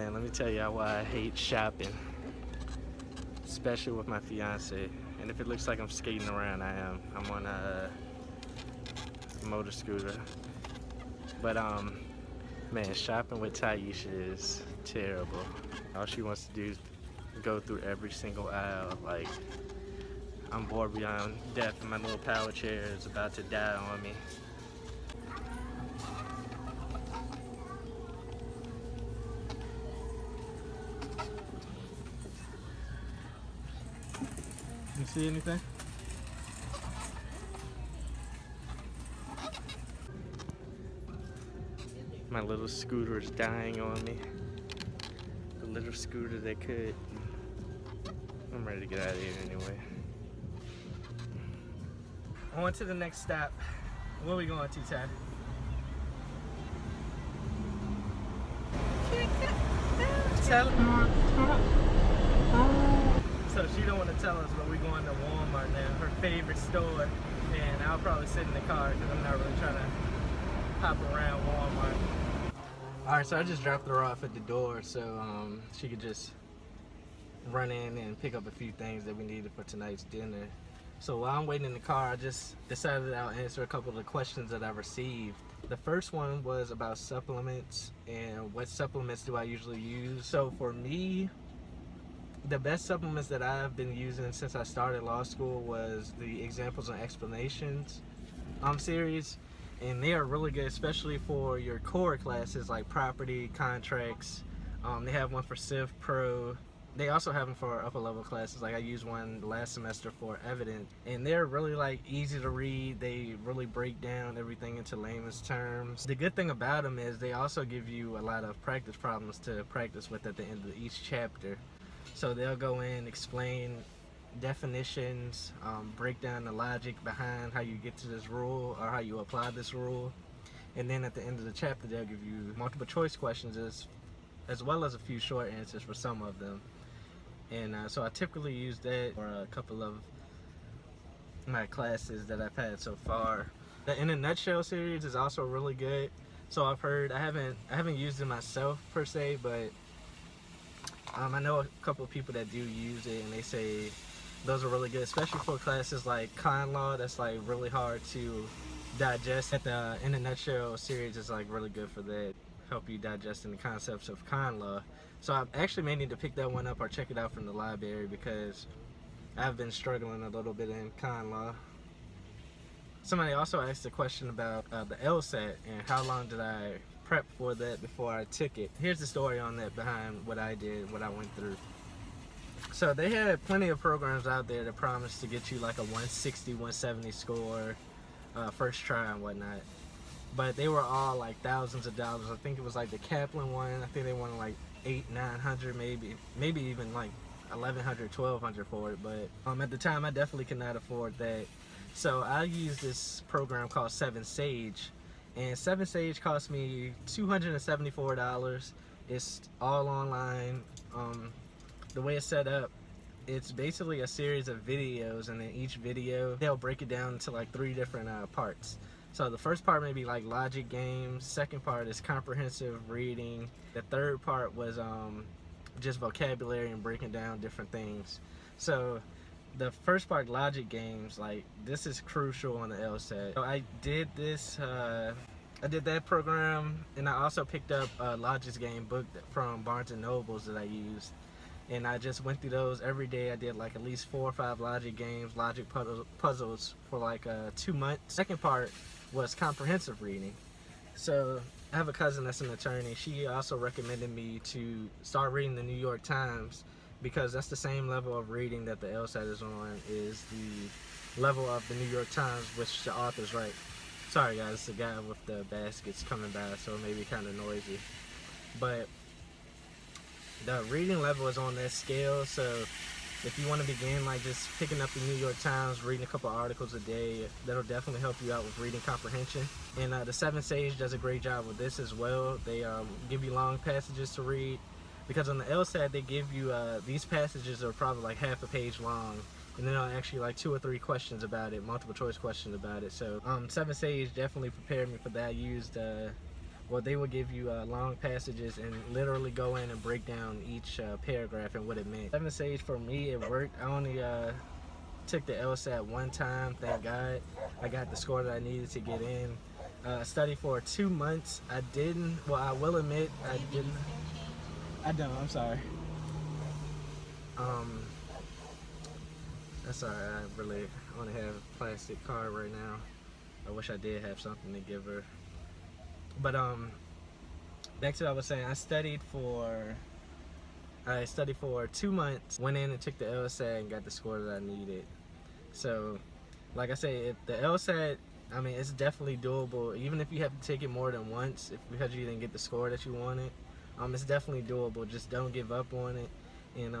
Man, let me tell you why I hate shopping, especially with my fiance. And if it looks like I'm skating around, I am. I'm on a motor scooter. But man, shopping with Taisha is terrible. All she wants to do is go through every single aisle. Like, I'm bored beyond death, and my little power chair is about to die on me. You see anything? My little scooter is dying on me. The little scooter that could. I'm ready to get out of here anyway. On to the next stop. Where are we going to, Ty? Tell So she don't want to tell us, but we're going to Walmart now, her favorite store. And I'll probably sit in the car because I'm not really trying to hop around Walmart. Alright, so I just dropped her off at the door so she could just run in and pick up a few things that we needed for tonight's dinner. So while I'm waiting in the car, I just decided I'll answer a couple of the questions that I received. The first one was about supplements and what supplements do I usually use. So for me, the best supplements that I've been using since I started law school was the Examples and Explanations series. And they are really good, especially for your core classes like property, contracts. They have one for Civ Pro. They also have them for upper level classes. Like I used one last semester for evidence, and they're really like easy to read. They really break down everything into layman's terms. The good thing about them is they also give you a lot of practice problems to practice with at the end of each chapter. So they'll go in, explain definitions, break down the logic behind how you get to this rule or how you apply this rule, and then at the end of the chapter they'll give you multiple choice questions as well as a few short answers for some of them. And so I typically use that for a couple of my classes that I've had so far. The In a Nutshell series is also really good. So I've heard, I haven't used it myself per se, but I know a couple of people that do use it, and they say those are really good, especially for classes like con law. That's like really hard to digest. At the In a Nutshell series is like really good for that, help you digesting the concepts of con law. So I actually may need to pick that one up or check it out from the library because I've been struggling a little bit in con law. Somebody also asked a question about the LSAT and how long did I prep for that before I took it. Here's the story on that behind what I did, what I went through. So they had plenty of programs out there that promised to get you like a 160, 170 score first try and whatnot. But they were all like thousands of dollars. I think it was like the Kaplan one. I think they wanted like $800, $900, maybe even like $1,100, $1,200 for it. But at the time, I definitely could not afford that. So I used this program called 7 Sage, and 7 Sage cost me $274. It's all online. The way it's set up, it's basically a series of videos, and in each video they'll break it down into like 3 different parts. So the first part may be like logic games, second part is comprehensive reading, the third part was just vocabulary and breaking down different things. So the first part, logic games, like this is crucial on the LSAT. So I did this, I did that program, and I also picked up a logic game book from Barnes & Nobles that I used. And I just went through those every day. I did like at least 4 or 5 logic games, logic puzzles for like 2 months. Second part was comprehensive reading. So I have a cousin that's an attorney. She also recommended me to start reading the New York Times because that's the same level of reading that the LSAT is on, is the level of the New York Times, which the authors write. Sorry guys, it's the guy with the baskets coming by, so it may be kind of noisy. But the reading level is on that scale, so if you want to begin like just picking up the New York Times, reading a couple articles a day, that'll definitely help you out with reading comprehension. And the 7 Sage does a great job with this as well. They give you long passages to read, because on the LSAT they give you these passages are probably like half a page long, and then I'll actually like 2 or 3 questions about it, multiple choice questions about it. So 7 Sage definitely prepared me for that. I used well, they would give you long passages and literally go in and break down each paragraph and what it meant. 7 stage for me, it worked. I only took the LSAT one time, thank God. I got the score that I needed to get in. I studied for 2 months. I didn't, well, I will admit, I didn't. I don't, I'm sorry. That's alright, I really only have a plastic card right now. I wish I did have something to give her. But back to what I was saying, I studied for 2 months, went in and took the LSAT and got the score that I needed. So, like I say, if the LSAT, I mean, it's definitely doable, even if you have to take it more than once, because you didn't get the score that you wanted. It's definitely doable. Just don't give up on it, and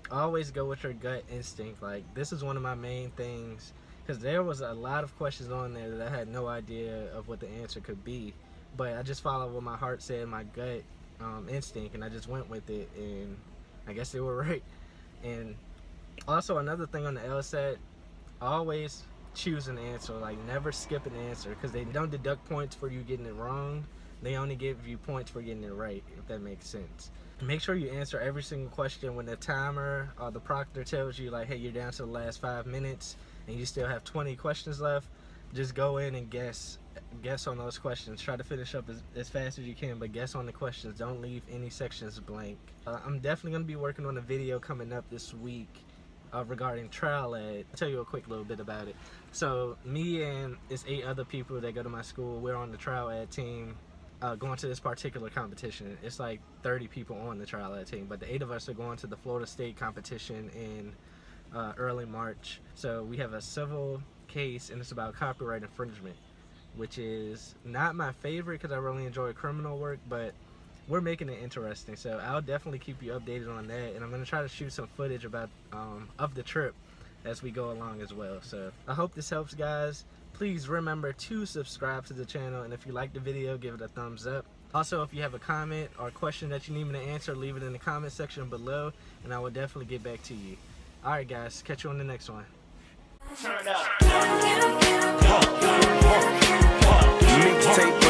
always go with your gut instinct. Like, this is one of my main things, because there was a lot of questions on there that I had no idea of what the answer could be, but I just followed what my heart said, my gut instinct, and I just went with it, and I guess they were right. And also, another thing on the LSAT, always choose an answer. Like, never skip an answer, because they don't deduct points for you getting it wrong. They only give you points for getting it right, if that makes sense. Make sure you answer every single question when the timer or the proctor tells you, like, hey, you're down to the last 5 minutes and you still have 20 questions left. Just go in and guess on those questions. Try to finish up as fast as you can, but guess on the questions. Don't leave any sections blank. I'm definitely going to be working on a video coming up this week regarding trial ed. I'll tell you a quick little bit about it. So me and it's 8 other people that go to my school. We're on the trial ed team going to this particular competition. It's like 30 people on the trial ed team, but the 8 of us are going to the Florida State competition in early March. So we have a civil case, and it's about copyright infringement, which is not my favorite because I really enjoy criminal work, but we're making it interesting. So I'll definitely keep you updated on that, and I'm going to try to shoot some footage about of the trip as we go along as well. So I hope this helps, guys. Please remember to subscribe to the channel, and if you like the video, give it a thumbs up. Also, if you have a comment or question that you need me to answer, leave it in the comment section below, and I will definitely get back to you. Alright guys, catch you on the next one. Turn up. Mixtape.